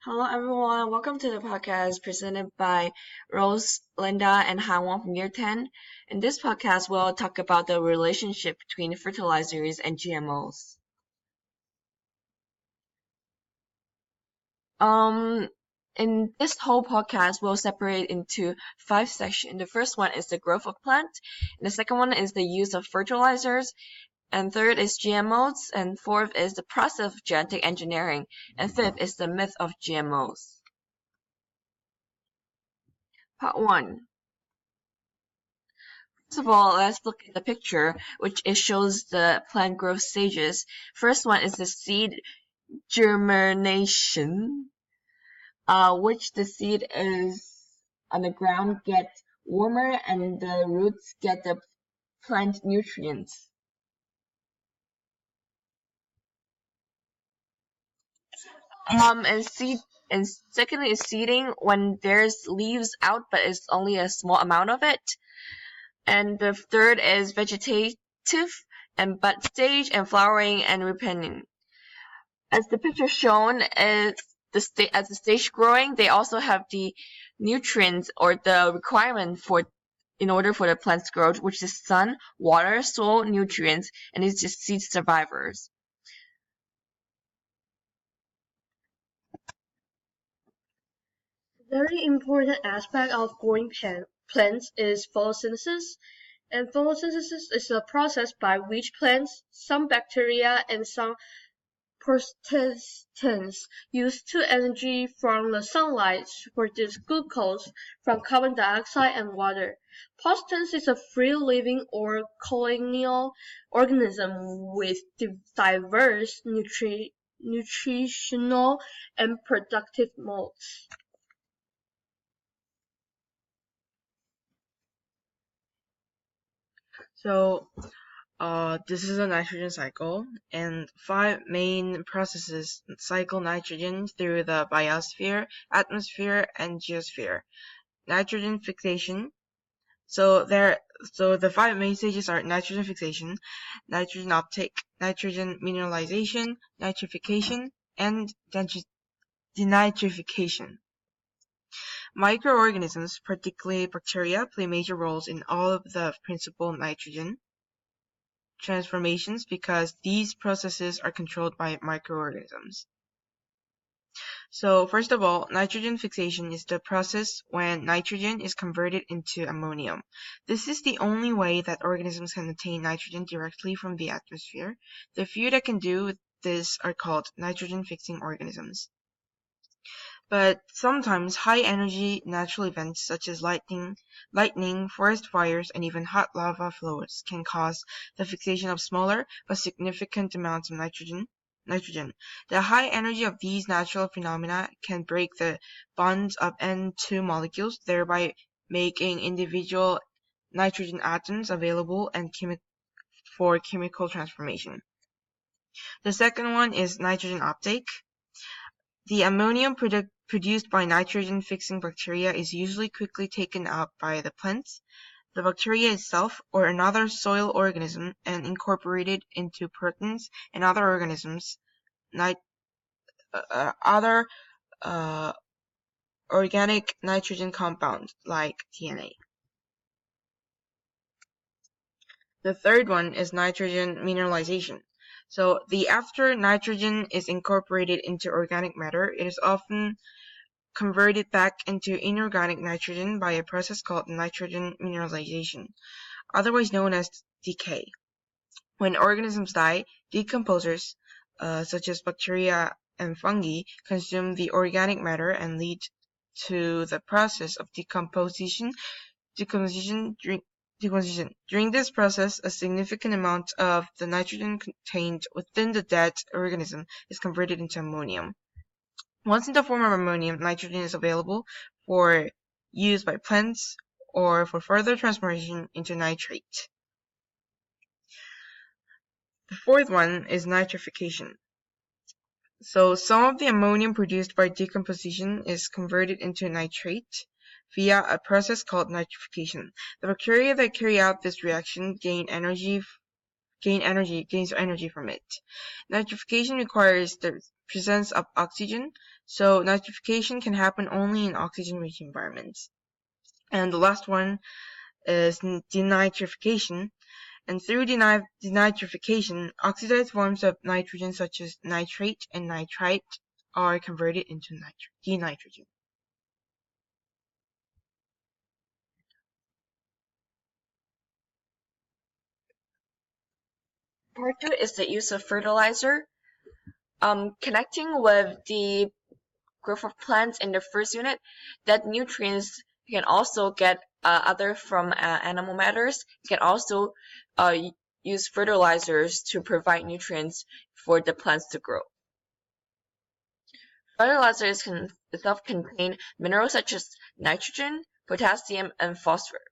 Hello, everyone. Welcome to the podcast presented by Rose, Linda, and Haiwan from Year 10. In this podcast, we'll talk about the relationship between fertilizers and GMOs. Um, in this whole podcast, we'll separate into 5 sections. The first one is the growth of plant, and the second one is the use of fertilizers, and third is GMOs, and fourth is the process of genetic engineering, and fifth is the myth of GMOs. Part 1. First of all, let's look at the picture, which it shows the plant growth stages. First one is the seed germination, which the seed is on the ground get warmer and the roots get the plant nutrients. And secondly is seeding when there's leaves out, but it's only a small amount of it. And the third is vegetative and bud stage and flowering and ripening. As the picture shown, as the stage growing, they also have the nutrients or the requirement in order for the plants to grow, which is sun, water, soil, nutrients, and it's just seed survivors. A very important aspect of growing plants is photosynthesis, and photosynthesis is a process by which plants, some bacteria, and some protistans use energy from the sunlight to produce glucose from carbon dioxide and water. Protistans is a free-living or colonial organism with diverse nutritional and productive modes. So, this is a nitrogen cycle, and 5 main processes cycle nitrogen through the biosphere, atmosphere, and geosphere. Nitrogen fixation. So the 5 main stages are nitrogen fixation, nitrogen uptake, nitrogen mineralization, nitrification, and denitrification. Microorganisms, particularly bacteria, play major roles in all of the principal nitrogen transformations because these processes are controlled by microorganisms. So first of all, nitrogen fixation is the process when nitrogen is converted into ammonium. This is the only way that organisms can obtain nitrogen directly from the atmosphere. The few that can do this are called nitrogen-fixing organisms. But sometimes high-energy natural events such as lightning, forest fires, and even hot lava flows can cause the fixation of smaller but significant amounts of nitrogen. The high energy of these natural phenomena can break the bonds of N2 molecules, thereby making individual nitrogen atoms available and for chemical transformation. The second one is nitrogen uptake. The ammonium produced by nitrogen-fixing bacteria is usually quickly taken up by the plants, the bacteria itself, or another soil organism and incorporated into proteins and other organisms, organic nitrogen compounds like DNA. The third one is nitrogen mineralization. So after nitrogen is incorporated into organic matter, it is often converted back into inorganic nitrogen by a process called nitrogen mineralization, otherwise known as decay. When organisms die, decomposers, such as bacteria and fungi, consume the organic matter and lead to the process of decomposition. During this process, a significant amount of the nitrogen contained within the dead organism is converted into ammonium. Once in the form of ammonium, nitrogen is available for use by plants or for further transformation into nitrate. The fourth one is nitrification. So some of the ammonium produced by decomposition is converted into nitrate via a process called nitrification. The bacteria that carry out this reaction gains energy from it. Nitrification requires the presence of oxygen, so nitrification can happen only in oxygen-rich environments. And the last one is denitrification. And through denitrification, oxidized forms of nitrogen such as nitrate and nitrite are converted into denitrogen. Part 2 is the use of fertilizer. Connecting with the growth of plants in the first unit, that nutrients you can also get other from animal matters. You can also use fertilizers to provide nutrients for the plants to grow. Fertilizers can self-contain minerals such as nitrogen, potassium, and phosphorus,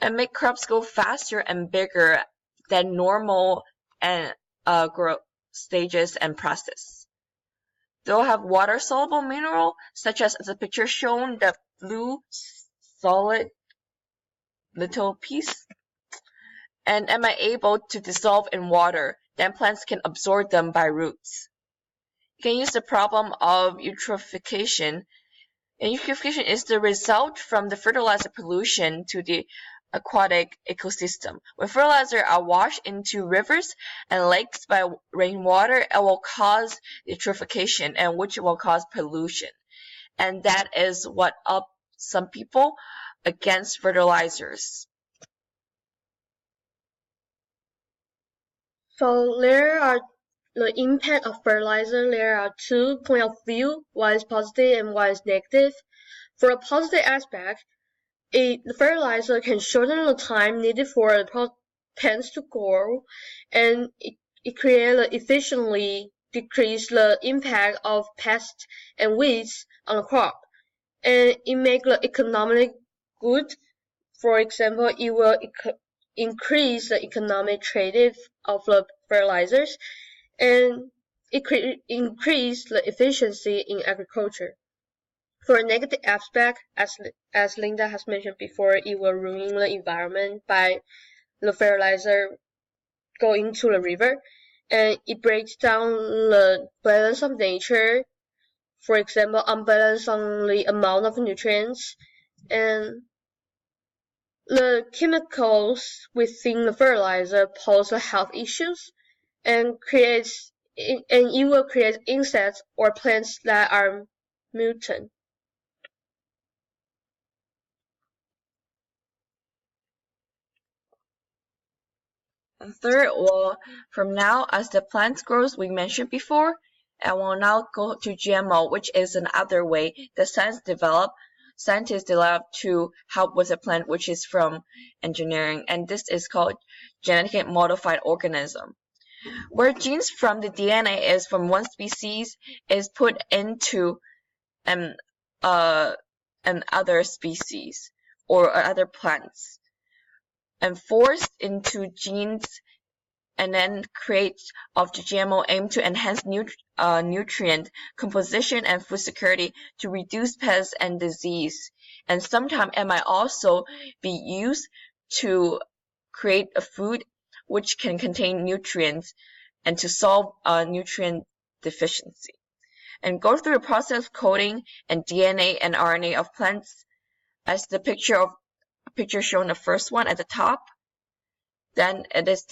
and make crops grow faster and bigger than normal and growth stages and process. They'll have water-soluble mineral, such as the picture shown, the blue solid little piece, and am I able to dissolve in water, then plants can absorb them by roots. You can use the problem of eutrophication. And eutrophication is the result from the fertilizer pollution to the aquatic ecosystem. When fertilizer are washed into rivers and lakes by rainwater, it will cause eutrophication, and which will cause pollution. And that is what up some people against fertilizers. So there are the impact of fertilizer. There are 2 points of view. One is positive and one is negative. For a positive aspect, the fertilizer can shorten the time needed for the plants to grow, and it creates efficiently decrease the impact of pests and weeds on the crop, and it makes the economic good. For example, it will increase the economic trade of the fertilizers, and it increase the efficiency in agriculture. For a negative aspect, as Linda has mentioned before, it will ruin the environment by the fertilizer going to the river, and it breaks down the balance of nature. For example, unbalance on the amount of nutrients, and the chemicals within the fertilizer pose health issues and it will create insects or plants that are mutant. And third, well, from now as the plant grows, we mentioned before, and we'll now go to GMO, which is another way that scientists develop to help with a plant, which is from engineering, and this is called genetically modified organism, where genes from the DNA is from one species is put into an other species or other plants and forced into genes and then create of the GMO aim to enhance nutrient composition and food security to reduce pests and disease. And sometimes it might also be used to create a food which can contain nutrients and to solve nutrient deficiency. And go through the process of coding and DNA and RNA of plants as the picture shown the first one at the top, then it's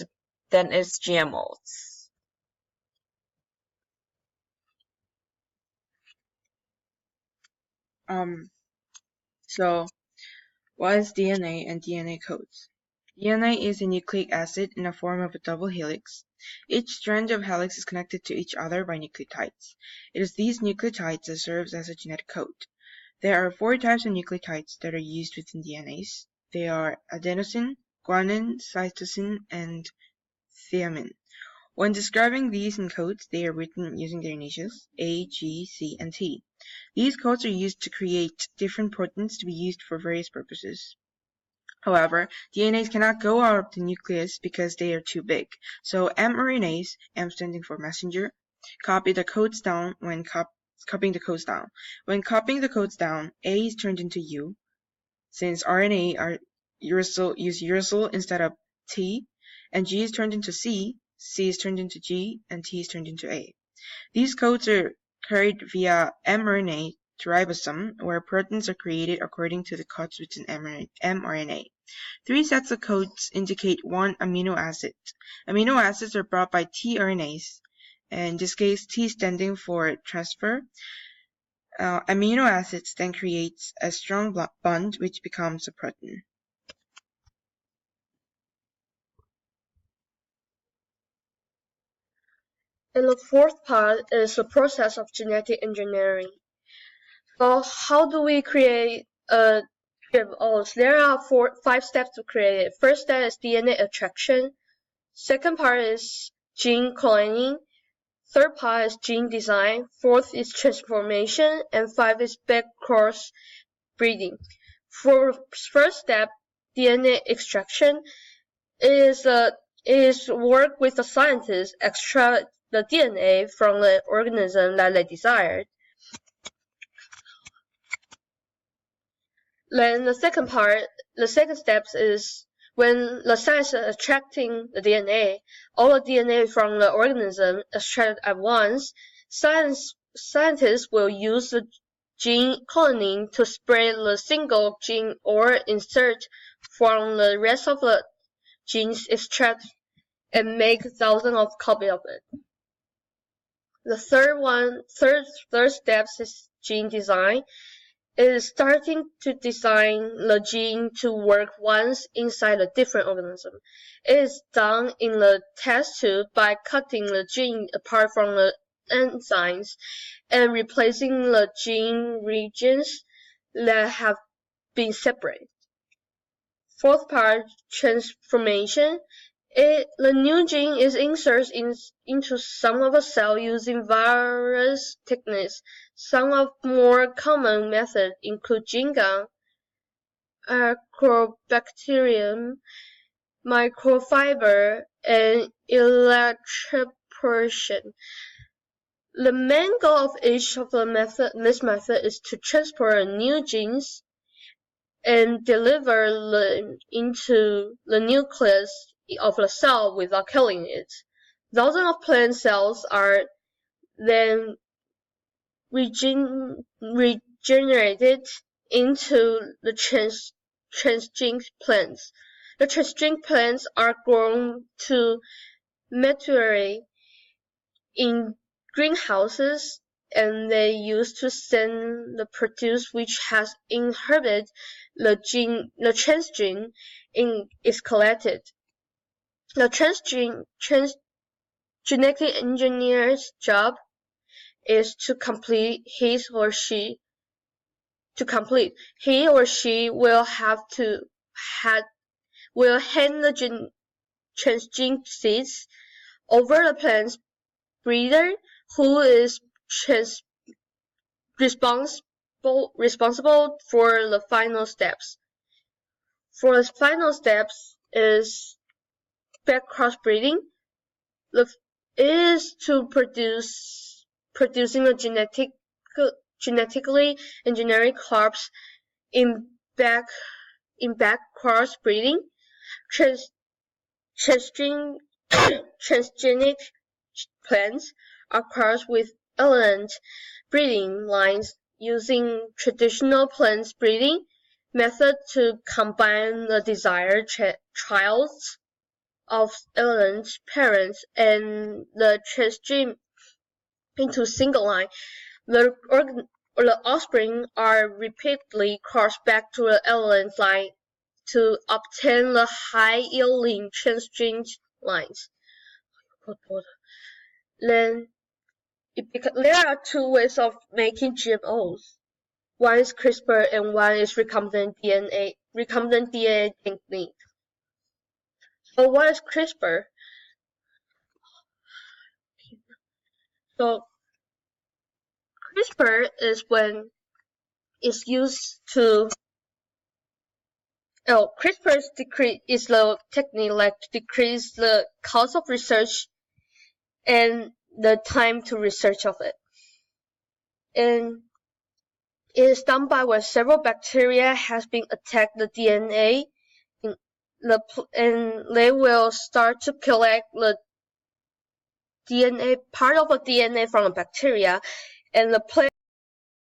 GMOs. So what is DNA and DNA codes? DNA is a nucleic acid in the form of a double helix. Each strand of helix is connected to each other by nucleotides. It is these nucleotides that serves as a genetic code. There are 4 types of nucleotides that are used within DNAs. They are adenosine, guanine, cytosine, and thymine. When describing these in codes, they are written using their initials A, G, C, and T. These codes are used to create different proteins to be used for various purposes. However, DNAs cannot go out of the nucleus because they are too big. So mRNAs, M standing for messenger, copy the codes down when copying the codes down. When copying the codes down, A is turned into U. Since RNA are use uracil instead of T, and G is turned into C, C is turned into G, and T is turned into A. These codes are carried via mRNA to ribosome, where proteins are created according to the codes within mRNA. 3 sets of codes indicate one amino acid. Amino acids are brought by tRNAs, in this case T standing for transfer. Amino acids then creates a strong bond which becomes a protein. And the fourth part is the process of genetic engineering. So how do we create a GMOs? There are 5 steps to create it. First step is DNA extraction. Second part is gene cloning. Third part is gene design. Fourth is transformation. And 5 is back cross breeding. For first step, DNA extraction is work with the scientists extract the DNA from the organism that they desired. Then the second step is when the scientists are extracting the DNA, all the DNA from the organism extracted at once, scientists will use the gene cloning to spread the single gene or insert from the rest of the genes extract and make thousands of copies of it. The third step is gene design. It is starting to design the gene to work once inside a different organism. It is done in the test tube by cutting the gene apart from the enzymes and replacing the gene regions that have been separated. Fourth part, transformation. The new gene is inserted into some of the cell using various techniques. Some of more common methods include gene gun, acrobacterium, microfiber, and electroporation. The main goal of each of this method is to transport new genes and deliver them into the nucleus of the cell without killing it. Thousands of plant cells are then regenerated into the transgenic plants. The transgenic plants are grown to maturity in greenhouses, and they used to send the produce which has inhibited the transgene is collected. The genetic engineer's job is to complete. He or she will hand the transgene seeds over the plant's breeder, who is responsible for the final steps. For the final steps is back crossbreeding. It is to producing a genetically engineered crops in back crossbreeding. Transgenic plants are crossed with elegant breeding lines using traditional plant breeding method to combine the desired childs of elegant parents and the transgene into single line. The offspring are repeatedly crossed back to the elegant line to obtain the high-yielding transgene lines. Then there are 2 ways of making GMOs. One is CRISPR and one is recombinant DNA technique. So what is CRISPR? So CRISPR is when it's used to CRISPR is the technique like to decrease the cost of research and the time to research of it. And it is done by when several bacteria has been attacked the DNA and they will start to collect the DNA, part of a DNA from a bacteria, and the plant